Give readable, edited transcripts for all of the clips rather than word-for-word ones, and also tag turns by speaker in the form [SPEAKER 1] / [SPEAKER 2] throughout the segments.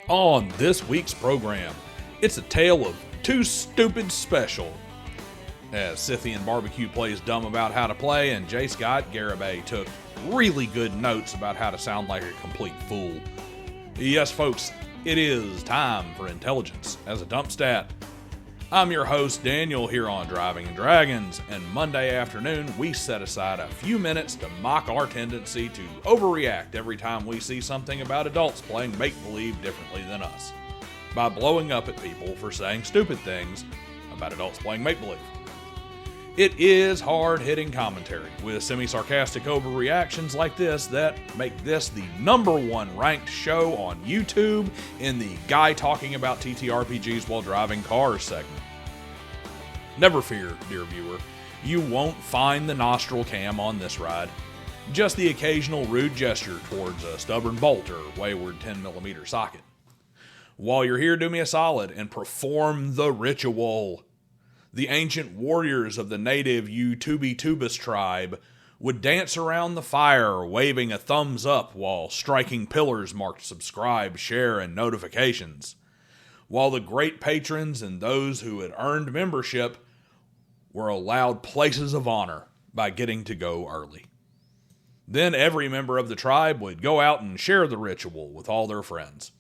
[SPEAKER 1] On this week's program, it's a tale of two stupid special. As Sycthian Barbecue plays dumb about how to play, and J. Scott Garibay took really good notes about how to sound like a complete fool. Yes, folks, it is time for intelligence as a dump stat. I'm your host, Daniel, here on Driving and Dragons, and Monday afternoon we set aside a few minutes to mock our tendency to overreact every time we see something about adults playing make-believe differently than us, by blowing up at people for saying stupid things about adults playing make-believe. It is hard-hitting commentary with semi-sarcastic overreactions like this that make this the #1 ranked show on YouTube in the Guy Talking About TTRPGs While Driving Cars segment. Never fear, dear viewer, you won't find the nostril cam on this ride. Just the occasional rude gesture towards a stubborn bolt or wayward 10mm socket. While you're here, do me a solid and perform the ritual. The ancient warriors of the native Utubitubus tribe would dance around the fire, waving a thumbs up while striking pillars marked subscribe, share, and notifications, while the great patrons and those who had earned membership were allowed places of honor by getting to go early. Then every member of the tribe would go out and share the ritual with all their friends.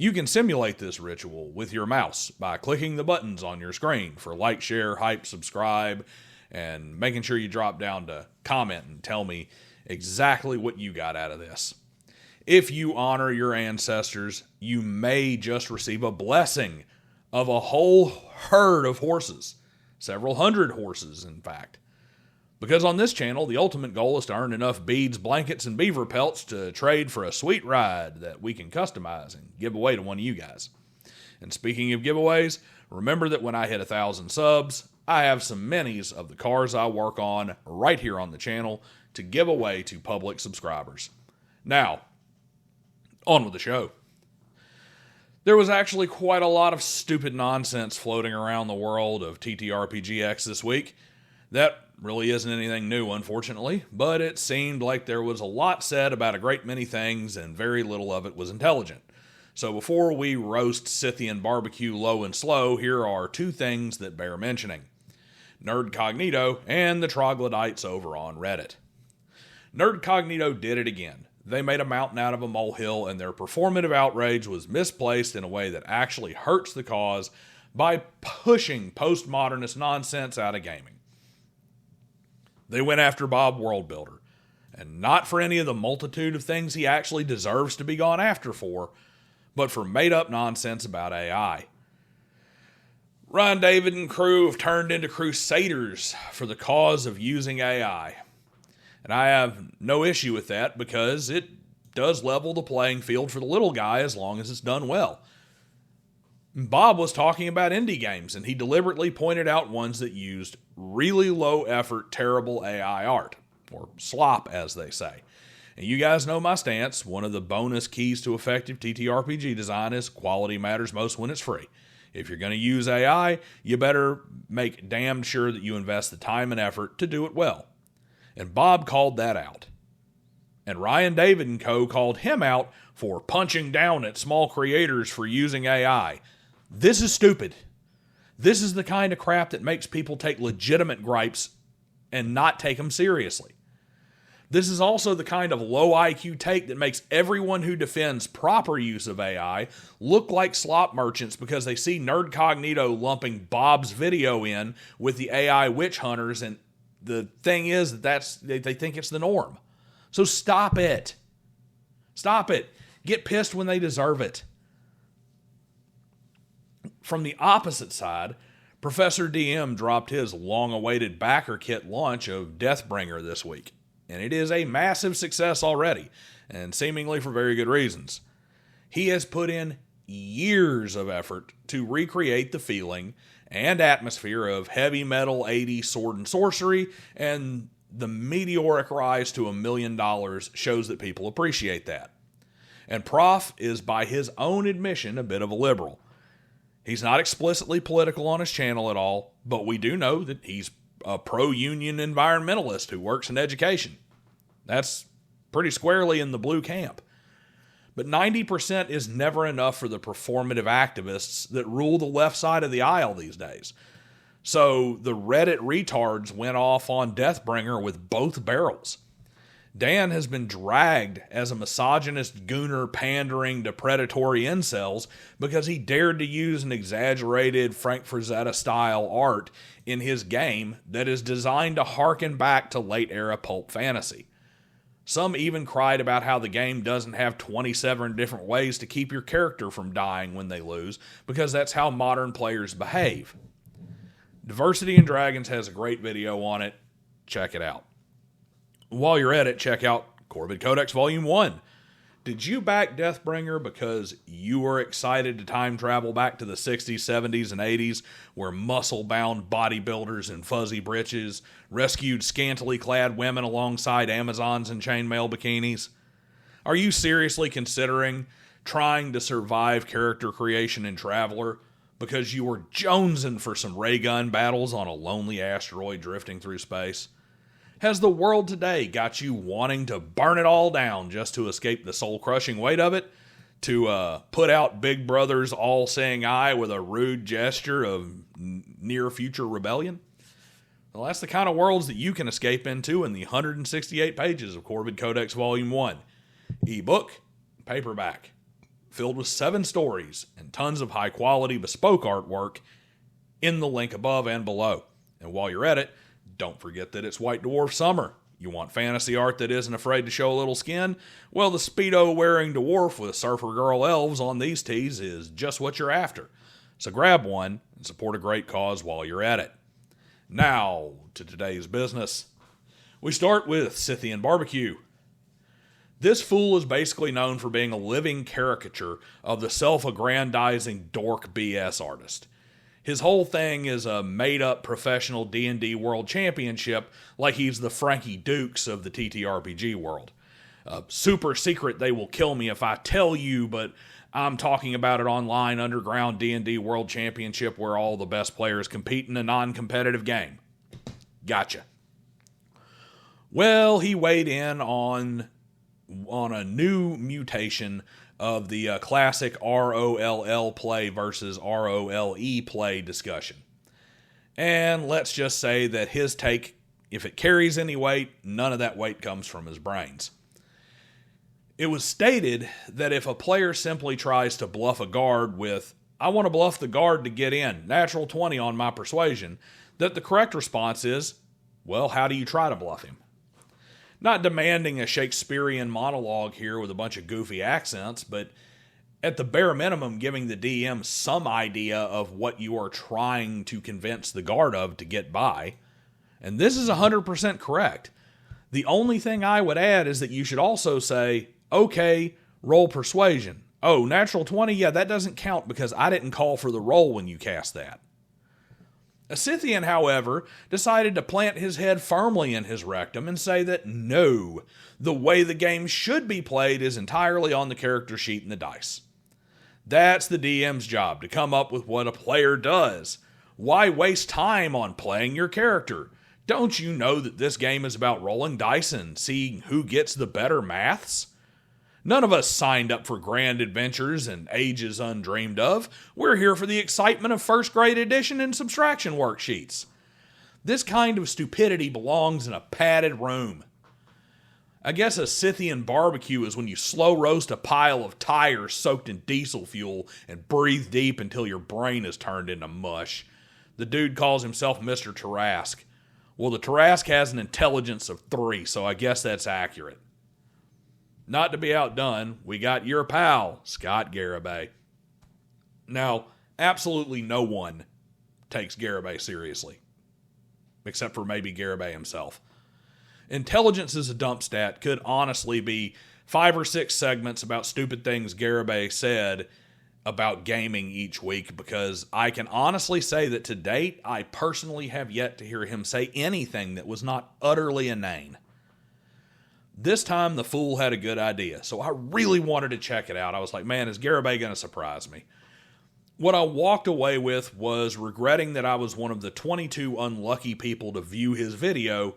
[SPEAKER 1] You can simulate this ritual with your mouse by clicking the buttons on your screen for like, share, hype, subscribe, and making sure you drop down to comment and tell me exactly what you got out of this. If you honor your ancestors, you may just receive a blessing of a whole herd of horses, several hundred horses, in fact. Because on this channel, the ultimate goal is to earn enough beads, blankets, and beaver pelts to trade for a sweet ride that we can customize and give away to one of you guys. And speaking of giveaways, remember that when I hit 1,000 subs, I have some minis of the cars I work on right here on the channel to give away to public subscribers. Now, on with the show. There was actually quite a lot of stupid nonsense floating around the world of TTRPGX this week. That really isn't anything new, unfortunately, but it seemed like there was a lot said about a great many things and very little of it was intelligent. So before we roast Sycthian Barbecue low and slow, here are two things that bear mentioning. Nerd Cognito and the troglodytes over on Reddit. Nerd Cognito did it again. They made a mountain out of a molehill, and their performative outrage was misplaced in a way that actually hurts the cause by pushing postmodernist nonsense out of gaming. They went after Bob Worldbuilder, and not for any of the multitude of things he actually deserves to be gone after for, but for made-up nonsense about AI. Ryan David and crew have turned into crusaders for the cause of using AI. And I have no issue with that because it does level the playing field for the little guy as long as it's done well. Bob was talking about indie games, and he deliberately pointed out ones that used really low-effort, terrible AI art, or slop, as they say. And you guys know my stance. One of the bonus keys to effective TTRPG design is quality matters most when it's free. If you're going to use AI, you better make damn sure that you invest the time and effort to do it well. And Bob called that out. And Ryan David and co. called him out for punching down at small creators for using AI. This is stupid. This is the kind of crap that makes people take legitimate gripes and not take them seriously. This is also the kind of low IQ take that makes everyone who defends proper use of AI look like slop merchants because they see Nerd Cognito lumping Bob's video in with the AI witch hunters, and the thing is that they think it's the norm. So stop it. Stop it. Get pissed when they deserve it. From the opposite side, Professor DM dropped his long-awaited backer kit launch of Deathbringer this week, and it is a massive success already, and seemingly for very good reasons. He has put in years of effort to recreate the feeling and atmosphere of heavy metal 80s sword and sorcery, and the meteoric rise to $1 million shows that people appreciate that. And Prof is, by his own admission, a bit of a liberal. He's not explicitly political on his channel at all, but we do know that he's a pro-union environmentalist who works in education. That's pretty squarely in the blue camp. But 90% is never enough for the performative activists that rule the left side of the aisle these days. So the Reddit retards went off on Deathbringer with both barrels. Dan has been dragged as a misogynist gooner pandering to predatory incels because he dared to use an exaggerated Frank Frazetta-style art in his game that is designed to harken back to late-era pulp fantasy. Some even cried about how the game doesn't have 27 different ways to keep your character from dying when they lose, because that's how modern players behave. Diversity in Dragons has a great video on it. Check it out. While you're at it, check out Corbin Codex Volume 1. Did you back Deathbringer because you were excited to time travel back to the 60s, 70s, and 80s, where muscle-bound bodybuilders in fuzzy breeches rescued scantily clad women alongside Amazons in chainmail bikinis? Are you seriously considering trying to survive character creation in Traveler because you were jonesing for some ray gun battles on a lonely asteroid drifting through space? Has the world today got you wanting to burn it all down just to escape the soul-crushing weight of it? To put out Big Brother's all-seeing eye with a rude gesture of near-future rebellion? Well, that's the kind of worlds that you can escape into in the 168 pages of Corbin Codex Volume 1. Ebook, paperback, filled with 7 stories and tons of high-quality bespoke artwork in the link above and below. And while you're at it, don't forget that it's White Dwarf Summer. You want fantasy art that isn't afraid to show a little skin? Well, the Speedo-wearing dwarf with surfer girl elves on these tees is just what you're after. So grab one and support a great cause while you're at it. Now, to today's business. We start with Sycthian Barbecue. This fool is basically known for being a living caricature of the self-aggrandizing dork BS artist. His whole thing is a made-up professional D&D World Championship, like he's the Frankie Dukes of the TTRPG world. Super secret, they will kill me if I tell you, but I'm talking about it online underground D&D World Championship where all the best players compete in a non-competitive game. Gotcha. Well, he weighed in on a new mutation of the classic ROLL play versus ROLE play discussion. And let's just say that his take, if it carries any weight, none of that weight comes from his brains. It was stated that if a player simply tries to bluff a guard with, "I want to bluff the guard to get in, natural 20 on my persuasion," that the correct response is, well, how do you try to bluff him? Not demanding a Shakespearean monologue here with a bunch of goofy accents, but at the bare minimum giving the DM some idea of what you are trying to convince the guard of to get by. And this is 100% correct. The only thing I would add is that you should also say, okay, roll persuasion. Oh, natural 20? Yeah, that doesn't count because I didn't call for the roll when you cast that. A Sycthian, however, decided to plant his head firmly in his rectum and say that no, the way the game should be played is entirely on the character sheet and the dice. That's the DM's job, to come up with what a player does. Why waste time on playing your character? Don't you know that this game is about rolling dice and seeing who gets the better maths? None of us signed up for grand adventures and ages undreamed of. We're here for the excitement of first grade addition and subtraction worksheets. This kind of stupidity belongs in a padded room. I guess a Sycthian barbecue is when you slow roast a pile of tires soaked in diesel fuel and breathe deep until your brain is turned into mush. The dude calls himself Mr. Tarrasque. Well, the Tarrasque has an intelligence of 3, so I guess that's accurate. Not to be outdone, we got your pal, Scott Garibay. Now, absolutely no one takes Garibay seriously, except for maybe Garibay himself. Intelligence as a dump stat could honestly be 5 or 6 segments about stupid things Garibay said about gaming each week, because I can honestly say that to date, I personally have yet to hear him say anything that was not utterly inane. This time, the fool had a good idea, so I really wanted to check it out. I was like, man, is Garibay going to surprise me? What I walked away with was regretting that I was one of the 22 unlucky people to view his video,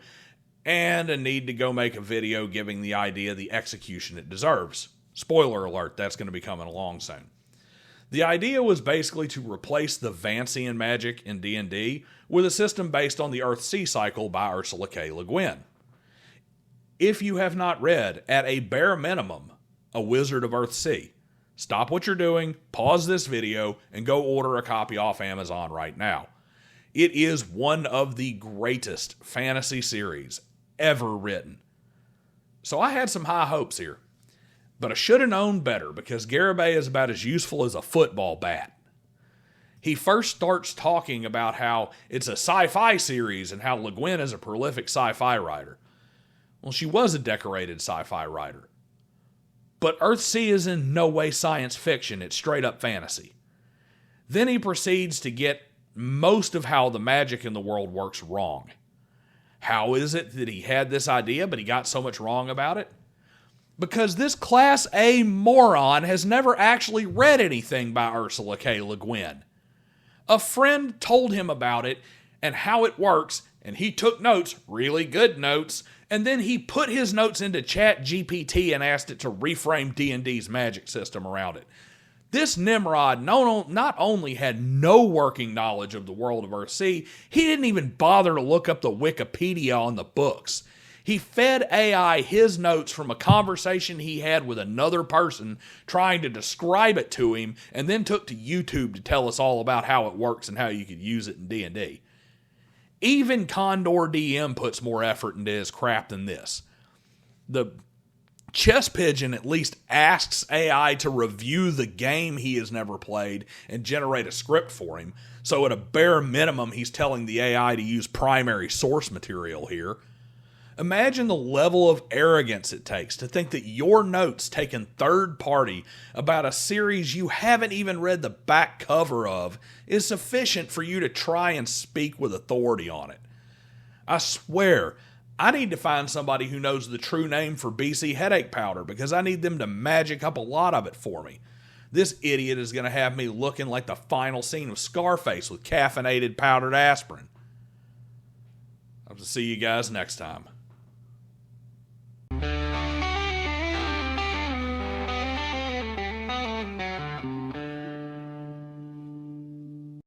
[SPEAKER 1] and a need to go make a video giving the idea the execution it deserves. Spoiler alert, that's going to be coming along soon. The idea was basically to replace the Vancian magic in D&D with a system based on the Earth-Sea cycle by Ursula K. Le Guin. If you have not read, at a bare minimum, A Wizard of Earth-Sea, stop what you're doing, pause this video, and go order a copy off Amazon right now. It is one of the greatest fantasy series ever written. So I had some high hopes here. But I should have known better, because Garibay is about as useful as a football bat. He first starts talking about how it's a sci-fi series and how Le Guin is a prolific sci-fi writer. Well, she was a decorated sci-fi writer. But Earthsea is in no way science fiction, it's straight up fantasy. Then he proceeds to get most of how the magic in the world works wrong. How is it that he had this idea, but he got so much wrong about it? Because this Class A moron has never actually read anything by Ursula K. Le Guin. A friend told him about it and how it works, and he took notes, really good notes, and then he put his notes into ChatGPT and asked it to reframe D&D's magic system around it. This Nimrod not only had no working knowledge of the world of Earthsea, he didn't even bother to look up the Wikipedia on the books. He fed AI his notes from a conversation he had with another person trying to describe it to him, and then took to YouTube to tell us all about how it works and how you could use it in D&D. Even Condor DM puts more effort into his crap than this. The Chess Pigeon at least asks AI to review the game he has never played and generate a script for him, so at a bare minimum he's telling the AI to use primary source material here. Imagine the level of arrogance it takes to think that your notes taken third party about a series you haven't even read the back cover of is sufficient for you to try and speak with authority on it. I swear, I need to find somebody who knows the true name for BC headache powder, because I need them to magic up a lot of it for me. This idiot is going to have me looking like the final scene of Scarface with caffeinated powdered aspirin. I'll see you guys next time.